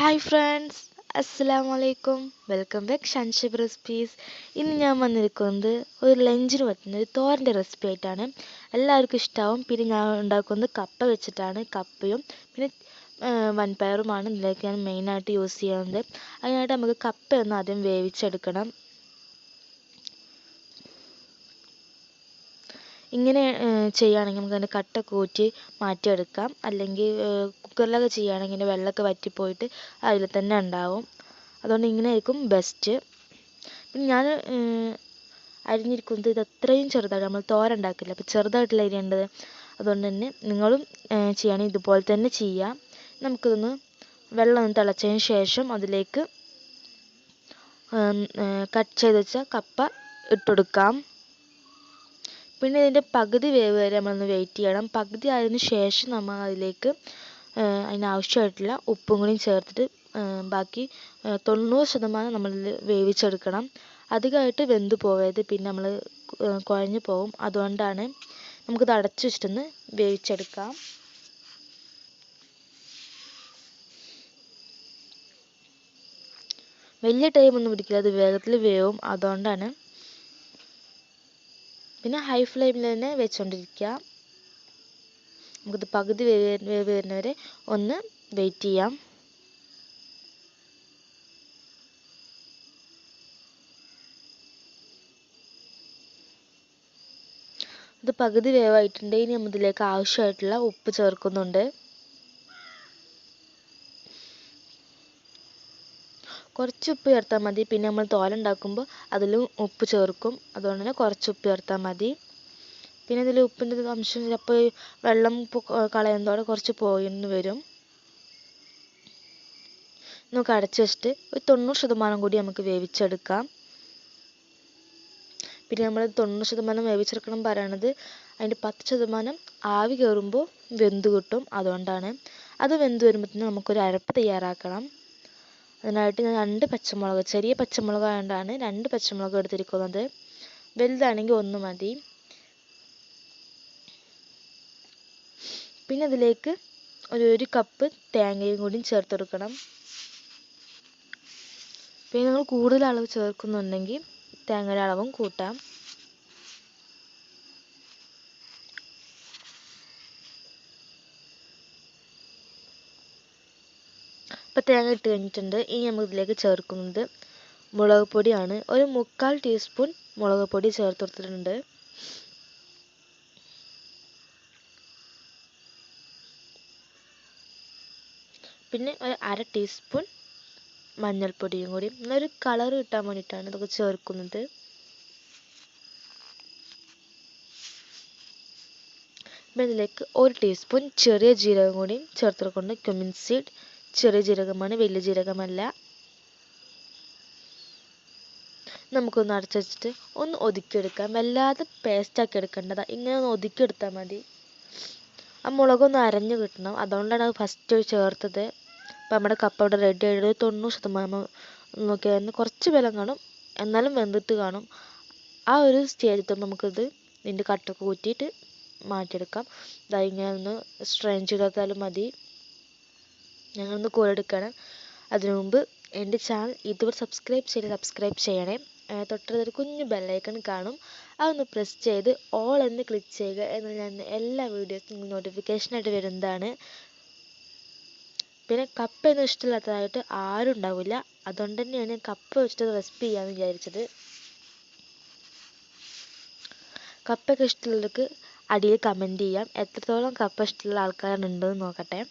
Hi friends, അസ്സലാമു അലൈക്കും. Welcome back Shanshab recipes. ഇന്ന് ഞാൻ വന്നിരിക്കുന്നത് ഒരു ലഞ്ചിന് പറ്റുന്ന ഒരു തോരൻ്റെ റെസിപ്പി ആയിട്ടാണ്. എല്ലാവർക്കും ഇഷ്ടമാവും. പിന്നെ ഞാൻ ഉണ്ടാക്കുന്നത് കപ്പ വെച്ചിട്ടാണ്. കപ്പയും പിന്നെ വൻപയറുമാണ് ഇതിലേക്ക് ഞാൻ മെയിനായിട്ട് യൂസ് ചെയ്യുന്നത്. അതിനായിട്ട് നമുക്ക് കപ്പ ഒന്ന് ആദ്യം വേവിച്ചെടുക്കണം. ഇങ്ങനെ ചെയ്യുകയാണെങ്കിൽ നമുക്ക് അതിൻ്റെ കട്ടൊക്കെ ഊറ്റി മാറ്റിയെടുക്കാം. അല്ലെങ്കിൽ കുക്കറിലൊക്കെ ചെയ്യുകയാണെങ്കിൽ വെള്ളമൊക്കെ വറ്റിപ്പോയിട്ട് അതിൽ തന്നെ ഉണ്ടാവും. അതുകൊണ്ട് ഇങ്ങനെ ആയിരിക്കും ബെസ്റ്റ്. പിന്നെ ഞാൻ അരിഞ്ഞിരിക്കുന്നത് ഇത് അത്രയും ചെറുതായിട്ട് നമ്മൾ തോരൻ ഉണ്ടാക്കില്ല, അപ്പോൾ ചെറുതായിട്ടുള്ള അരിയേണ്ടത്. അതുകൊണ്ട് തന്നെ നിങ്ങളും ചെയ്യുകയാണെങ്കിൽ ഇതുപോലെ തന്നെ ചെയ്യാം. നമുക്കിതൊന്ന് വെള്ളം ഒന്ന് തിളച്ചതിന് ശേഷം അതിലേക്ക് കട്ട് ചെയ്ത് വെച്ച കപ്പ ഇട്ടുകൊടുക്കാം. പിന്നെ ഇതിൻ്റെ പകുതി വേവ് വരെ നമ്മളൊന്ന് വെയിറ്റ് ചെയ്യണം. പകുതി ആയതിനു ശേഷം നമ്മൾ അതിലേക്ക് അതിനാവശ്യമായിട്ടുള്ള ഉപ്പും കൂടി ചേർത്തിട്ട് ബാക്കി 90% നമ്മൾ വേവിച്ചെടുക്കണം. അധികമായിട്ട് വെന്ത് പോകരുത്, പിന്നെ നമ്മൾ കുഴഞ്ഞു പോകും. അതുകൊണ്ടാണ് നമുക്കിത് അടച്ചു വെച്ചിട്ടൊന്ന് വേവിച്ചെടുക്കാം. വലിയ ടൈമൊന്നും പിടിക്കില്ല, അത് വേഗത്തിൽ വേവും. അതുകൊണ്ടാണ്. പിന്നെ ഹൈ ഫ്ലെയിമിൽ തന്നെ വെച്ചുകൊണ്ടിരിക്കുക. നമുക്കിത് പകുതി വേവ് വരുന്നവരെ ഒന്ന് വെയിറ്റ് ചെയ്യാം. ഇത് പകുതി വേവായിട്ടുണ്ട്. ഇനി നമ്മൾ ഇതിലേക്ക് ആവശ്യമായിട്ടുള്ള ഉപ്പ് ചേർക്കുന്നുണ്ട്. കുറച്ച് ഉപ്പ് ചേർത്താൽ മതി. പിന്നെ നമ്മൾ തോരൻ ഉണ്ടാക്കുമ്പോൾ അതിലും ഉപ്പ് ചേർക്കും. അതുകൊണ്ട് തന്നെ കുറച്ച് ഉപ്പ് ചേർത്താൽ മതി. പിന്നെ ഇതിൽ ഉപ്പിൻ്റെ അംശം ചിലപ്പോൾ വെള്ളം കളയുന്നതോടെ കുറച്ച് പോയെന്ന് വരും. നമുക്ക് അടച്ചു വെച്ചിട്ട് ഒരു 90% കൂടി നമുക്ക് വേവിച്ചെടുക്കാം. പിന്നെ നമ്മൾ 90% വേവിച്ചെടുക്കണം പറയണത് അതിൻ്റെ 10% ആവി കയറുമ്പോൾ വെന്ത് കിട്ടും. അതുകൊണ്ടാണ്. അത് വെന്ത് വരുമ്പോഴത്തേനും നമുക്കൊരു അരപ്പ് തയ്യാറാക്കണം. അതിനായിട്ട് ഞാൻ 2 പച്ചമുളക്, ചെറിയ പച്ചമുളക് ആയതുകൊണ്ടാണ് 2 പച്ചമുളക് എടുത്തിരിക്കുന്നത്. വലുതാണെങ്കിൽ 1 മതി. പിന്നെ അതിലേക്ക് ഒരു കപ്പ് തേങ്ങയും കൂടി ചേർത്ത് കൊടുക്കണം. പിന്നെ നിങ്ങൾ കൂടുതൽ അളവ് ചേർക്കുന്നുണ്ടെങ്കിൽ തേങ്ങയുടെ അളവും കൂട്ടാം. ഇപ്പോൾ തേങ്ങ ഇട്ട് കഴിഞ്ഞിട്ടുണ്ട്. ഇനി നമുക്ക് ഇതിലേക്ക് ചേർക്കുന്നത് മുളക് പൊടിയാണ്. ഒരു 3/4 ടീസ്പൂൺ മുളക് പൊടി ചേർത്ത് കൊടുത്തിട്ടുണ്ട്. പിന്നെ ഒരു 1/2 ടീസ്പൂൺ മഞ്ഞൾപ്പൊടിയും കൂടി, നല്ലൊരു കളർ കിട്ടാൻ വേണ്ടിയിട്ടാണ് ഇതൊക്കെ ചേർക്കുന്നത്. പിന്നെ ഇതിലേക്ക് 1 ടീസ്പൂൺ ചെറിയ ജീരകം കൂടി ചേർത്ത് കൊടുക്കുന്നുണ്ട്. ക്യുമിൻ സീഡ്, ചെറിയ ജീരകമാണ്, വലിയ ജീരകമല്ല. നമുക്കൊന്ന് അടച്ചു വെച്ചിട്ട് ഒന്ന് ഒതുക്കിയെടുക്കാം. വല്ലാതെ പേസ്റ്റാക്കി എടുക്കേണ്ടതാണ്. ഇങ്ങനെ ഒന്ന് ഒതുക്കിയെടുത്താൽ മതി. ആ മുളകൊന്ന് അരഞ്ഞു കിട്ടണം. അതുകൊണ്ടാണ് അത് ഫസ്റ്റ് ചേർത്തത്. അപ്പോൾ നമ്മുടെ കപ്പ ഇവിടെ റെഡി ആയിട്ട് 90% നോക്കിയാൽ കുറച്ച് ബലം കാണും, എന്നാലും വെന്തിട്ട് കാണും. ആ ഒരു സ്റ്റേജിൽ നമുക്കിത് ഇതിൻ്റെ കട്ടൊക്കെ ഊറ്റിയിട്ട് മാറ്റിയെടുക്കാം. ഇതാ ഇങ്ങനെ ഒന്ന് സ്ട്രെയിൻ ചെയ്തെടുത്താലും മതി. ഞങ്ങളൊന്ന് കോരെടുക്കണം. അതിനു മുമ്പ് എൻ്റെ ചാനൽ ഇതുവരെ സബ്സ്ക്രൈബ് ചെയ്യണേ. തൊട്ടടുത്തൊരു കുഞ്ഞു ബെല്ലൈക്കൺ കാണും, അതൊന്ന് പ്രസ് ചെയ്ത് ഓൾ എന്ന് ക്ലിക്ക് ചെയ്യുക. എന്നാൽ ഞാൻ എല്ലാ വീഡിയോസും നോട്ടിഫിക്കേഷനായിട്ട് വരുന്നതാണ്. പിന്നെ കപ്പയൊന്നും ഇഷ്ടമില്ലാത്തതായിട്ട് ആരും ഉണ്ടാവില്ല. അതുകൊണ്ട് തന്നെയാണ് ഞാൻ കപ്പ വെച്ചിട്ട് റെസിപ്പി ചെയ്യാമെന്ന് വിചാരിച്ചത്. കപ്പയൊക്കെ ഇഷ്ടമുള്ളവർക്ക് അടിയിൽ കമൻറ്റ് ചെയ്യാം. എത്രത്തോളം കപ്പ ഇഷ്ടമുള്ള ആൾക്കാരുണ്ടെന്ന് നോക്കട്ടെ.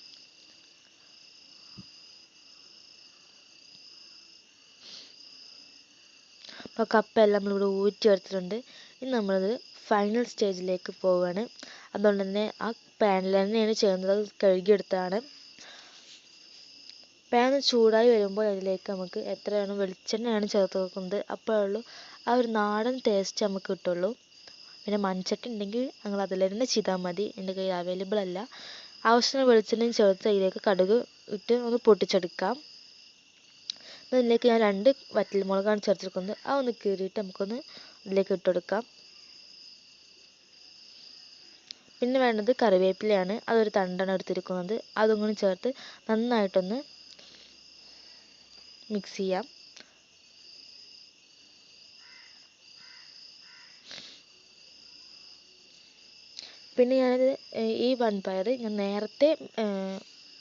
അപ്പോൾ കപ്പ എല്ലാം നമ്മളിവിടെ ഊറ്റിയെടുത്തിട്ടുണ്ട്. ഇനി നമ്മളത് ഫൈനൽ സ്റ്റേജിലേക്ക് പോവുകയാണ്. അതുകൊണ്ട് തന്നെ ആ പാനിൽ തന്നെയാണ് ചെയ്യുന്നത്. അത് കഴുകിയെടുത്തതാണ്. പാൻ ചൂടായി വരുമ്പോൾ അതിലേക്ക് നമുക്ക് എത്രയാണോ വെളിച്ചെണ്ണയാണ് ചേർത്ത് വെക്കുന്നത്. അപ്പോഴുള്ളൂ ആ ഒരു നാടൻ ടേസ്റ്റ് നമുക്ക് കിട്ടുള്ളൂ. പിന്നെ മൺചട്ടി ഉണ്ടെങ്കിൽ നിങ്ങൾ അതിൽ തന്നെ ചെയ്താൽ മതി. എൻ്റെ കയ്യിൽ അവൈലബിൾ അല്ല. ആവശ്യത്തിന് വെളിച്ചെണ്ണയും ചേർത്ത് അതിലേക്ക് കടുക് ഇട്ട് ഒന്ന് പൊട്ടിച്ചെടുക്കാം. അതിലേക്ക് ഞാൻ 2 വറ്റൽമുളകാണ് ചേർത്തിരിക്കുന്നത്. അതൊന്ന് കീറിയിട്ട് നമുക്കൊന്ന് ഇതിലേക്ക് ഇട്ടുകൊടുക്കാം. പിന്നെ വേണ്ടത് കറിവേപ്പിലയാണ്. അതൊരു തണ്ടാണ് എടുത്തിരിക്കുന്നത്. അതും കൂടി ചേർത്ത് നന്നായിട്ടൊന്ന് മിക്സ് ചെയ്യാം. പിന്നെ ഞാനത് ഈ വൻപയർ ഞാൻ നേരത്തെ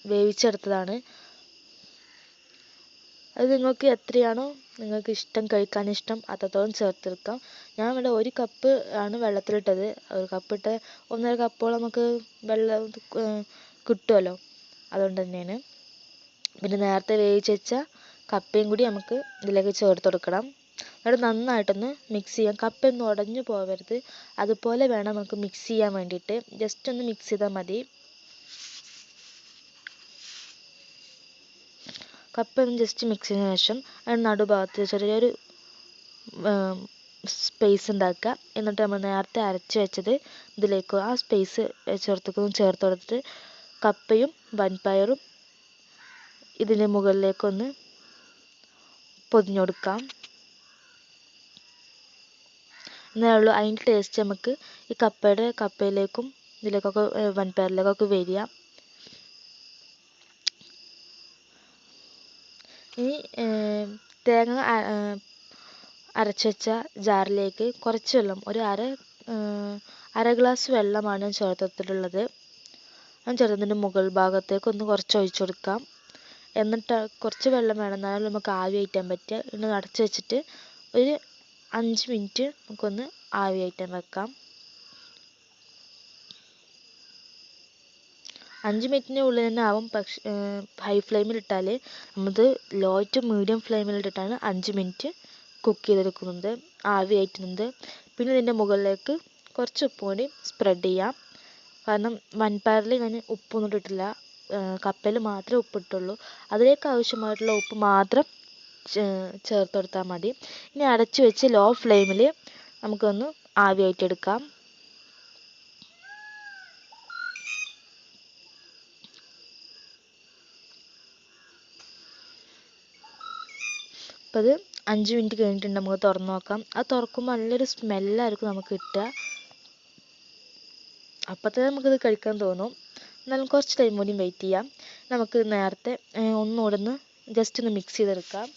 വേവിച്ചെടുത്തതാണ്. അത് നിങ്ങൾക്ക് എത്രയാണോ നിങ്ങൾക്ക് ഇഷ്ടം, കഴിക്കാൻ ഇഷ്ടം അത്രത്തോളം ചേർത്തെടുക്കാം. ഞാൻ ഇവിടെ 1 കപ്പ് ആണ് വെള്ളത്തിലിട്ടത്. 1 കപ്പിട്ട് 1.5 കപ്പോളം നമുക്ക് വെള്ളം കിട്ടുമല്ലോ, അതുകൊണ്ട് തന്നെയാണ്. പിന്നെ നേരത്തെ വേവിച്ച് വെച്ച കപ്പയും കൂടി നമുക്ക് ഇതിലേക്ക് ചേർത്ത് കൊടുക്കണം. എന്നിട്ട് നന്നായിട്ടൊന്ന് മിക്സ് ചെയ്യാം. കപ്പയൊന്നും ഉടഞ്ഞു പോകരുത്, അതുപോലെ വേണം നമുക്ക് മിക്സ് ചെയ്യാൻ വേണ്ടിയിട്ട്. ജസ്റ്റ് ഒന്ന് മിക്സ് ചെയ്താൽ മതി. കപ്പ ഒന്ന് ജസ്റ്റ് മിക്സ് ചെയ്തതിന് ശേഷം അതിന് നടുഭാഗത്ത് ചെറിയൊരു സ്പേസ് ഉണ്ടാക്കുക. എന്നിട്ട് നമ്മൾ നേരത്തെ അരച്ച് വെച്ചത് ഇതിലേക്ക് ആ സ്പേസ് ചേർത്ത് കൊടുത്തിട്ട് കപ്പയും വൻപയറും ഇതിൻ്റെ മുകളിലേക്കൊന്ന് പൊതിഞ്ഞു കൊടുക്കാം. എന്നേ ഉള്ളൂ അതിൻ്റെ ടേസ്റ്റ് നമുക്ക് ഈ കപ്പയിലേക്കും ഇതിലേക്കൊക്കെ വൻപയറിലേക്കൊക്കെ വരിക. ഇനി തേങ്ങ അരച്ച് വെച്ച ജാറിലേക്ക് കുറച്ച് വെള്ളം, ഒരു അര ഗ്ലാസ് വെള്ളമാണ് ഞാൻ ചേർത്തിട്ടുള്ളത്. ഞാൻ ചേർത്തതിൻ്റെ മുകൾ ഭാഗത്തേക്ക് ഒന്ന് കുറച്ച് ഒഴിച്ചു കൊടുക്കാം. എന്നിട്ട് കുറച്ച് വെള്ളം വേണം, എന്നാലും നമുക്ക് ആവി കയറ്റാൻ പറ്റുക. ഇന്ന് അടച്ച് വെച്ചിട്ട് ഒരു 5 മിനിറ്റ് നമുക്കൊന്ന് ആവി കയറ്റാൻ വെക്കാം. 5 മിനിറ്റിൻ്റെ ഉള്ളിൽ തന്നെ ആവും. പക്ഷേ ഹൈ ഫ്ലെയിമിലിട്ടാൽ നമ്മത് ലോ ടു മീഡിയം ഫ്ലെയിമിലിട്ടിട്ടാണ് 5 മിനിറ്റ് കുക്ക് ചെയ്തെടുക്കുന്നത്, ആവി കയറ്റുന്നത്. പിന്നെ ഇതിൻ്റെ മുകളിലേക്ക് കുറച്ച് ഉപ്പ് കൂടി സ്പ്രെഡ് ചെയ്യാം. കാരണം വൻപയറിൽ ഞാൻ ഉപ്പൊന്നും ഇട്ടിട്ടില്ല, കപ്പയിൽ മാത്രമേ ഉപ്പിട്ടുള്ളൂ. അതിലേക്ക് ആവശ്യമായിട്ടുള്ള ഉപ്പ് മാത്രം ചേർത്ത് കൊടുത്താൽ മതി. ഇനി അടച്ച് വെച്ച് ലോ ഫ്ലെയിമിൽ നമുക്കൊന്ന് ആവി കയറ്റിയെടുക്കാം. അപ്പോൾ അത് 5 മിനിറ്റ് കഴിഞ്ഞിട്ടുണ്ട്. നമുക്ക് തുറന്ന് നോക്കാം. അത് തുറക്കുമ്പോൾ നല്ലൊരു സ്മെല്ലായിരിക്കും നമുക്ക് കിട്ടുക. അപ്പോൾ തന്നെ നമുക്കിത് കഴിക്കാൻ തോന്നും. എന്നാലും കുറച്ച് ടൈം കൂടി വെയിറ്റ് ചെയ്യാം. നമുക്ക് നേരത്തെ ഒന്നുകൂടെ ജസ്റ്റ് ഒന്ന് മിക്സ് ചെയ്തെടുക്കാം.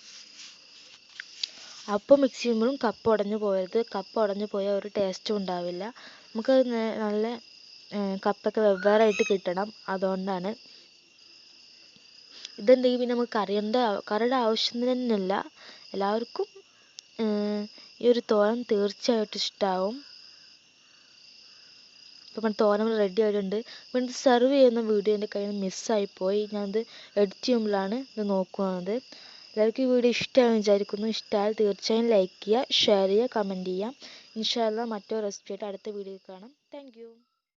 അപ്പോൾ മിക്സ് ചെയ്യുമ്പോഴും കപ്പ ഉടഞ്ഞു പോകരുത്. കപ്പ ഉടഞ്ഞു പോയാൽ ഒരു ടേസ്റ്റും ഉണ്ടാവില്ല. നമുക്കത് നല്ല കപ്പൊക്കെ വെവ്വേറായിട്ട് കിട്ടണം, അതുകൊണ്ടാണ്. ഇതുണ്ടെങ്കിൽ പിന്നെ നമുക്ക് കറിയുടെ ആവശ്യം തന്നെയില്ല. എല്ലാവർക്കും ഈ ഒരു തോരൻ തീർച്ചയായിട്ടും ഇഷ്ടമാവും. അപ്പം തോരൻ റെഡി ആയിട്ടുണ്ട്. അപ്പം ഇത് സെർവ് ചെയ്യുന്ന വീഡിയോ എൻ്റെ കയ്യിൽ നിന്ന് മിസ്സായിപ്പോയി. ഞാനത് എഡിറ്റ് ചെയ്യുമ്പോഴാണ് ഇത് നോക്കുന്നത്. എല്ലാവർക്കും ഈ വീഡിയോ ഇഷ്ടമാണെന്ന് വിചാരിക്കുന്നു. ഇഷ്ടമായാൽ തീർച്ചയായും ലൈക്ക് ചെയ്യുക, ഷെയർ ചെയ്യുക, കമൻറ്റ് ചെയ്യുക. ഇൻഷാ അല്ലാഹ് മറ്റൊരു റെസിപ്പി ആയിട്ട് അടുത്ത വീഡിയോയിൽ കാണാം. Thank you.